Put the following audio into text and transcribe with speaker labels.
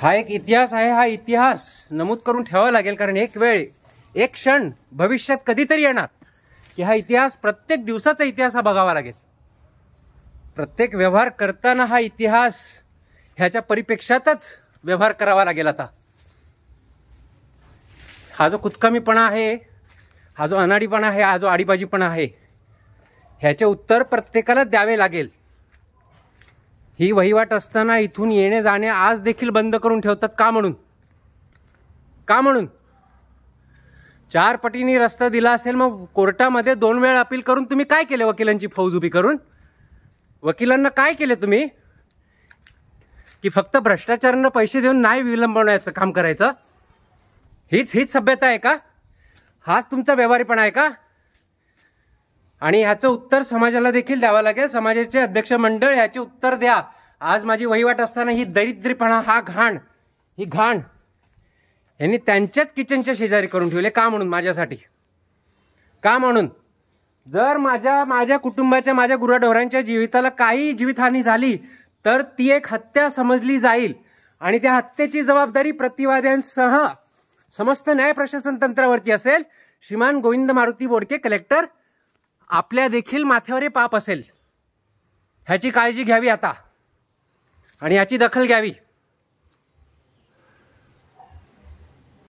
Speaker 1: हा एक इतिहास आहे. हा इतिहास नमूद करून ठेवावा लागेल, कारण एक वेळ, एक क्षण भविष्यात कधीतरी येणार की हा इतिहास, प्रत्येक दिवसाचा इतिहास हा बघावा लागेल. प्रत्येक व्यवहार करताना हा इतिहास ह्याच्या परिप्रेक्ष्यातच व्यवहार करावा लागेल. आता हा जो कुचकामीपणा आहे, हा जो अनाडीपणा आहे, हा जो आडीबाजीपणा आहे, ह्याचे उत्तर प्रत्येकाला द्यावे लागेल. ही वहिवाट असताना इथून येणे जाणे आज देखील बंद करून ठेवतात. का म्हणून? का म्हणून? 4 पटींनी रस्ता दिला असेल, मग कोर्टामध्ये 2 वेळा अपील करून तुम्ही काय केले? वकिलांची फौज उभी करून वकिलांना काय केले तुम्ही? की फक्त भ्रष्टाचारांना पैसे देऊन न्याय विलंबवण्याचं काम करायचं? हीच सभ्यता आहे का? हाच तुमचा व्यवहारीपणा आहे का? आणि ह्याचं उत्तर समाजाला देखील द्यावं लागेल. समाजाचे अध्यक्ष मंडळ ह्याचे उत्तर द्या. आज माझी वहिवाट असताना ही दरिद्रीपणा, ही घाण यांनी त्यांच्याच किचनच्या शेजारी करून ठेवले. का म्हणून? माझ्यासाठी. का म्हणून? जर माझ्या कुटुंबाच्या, माझ्या गुराढोरांच्या जीविताला काही जीवितहानी झाली तर ती एक हत्या समजली जाईल, आणि त्या हत्येची जबाबदारी प्रतिवाद्यांसह समस्त न्याय प्रशासन तंत्रावरती असेल. श्रीमान गोविंद मारुती बोडके कलेक्टर, आपल्या देखील माथ्यावर हे पाप असेल. ह्याची काळजी घ्यावी आता, आणि याची दखल घ्यावी.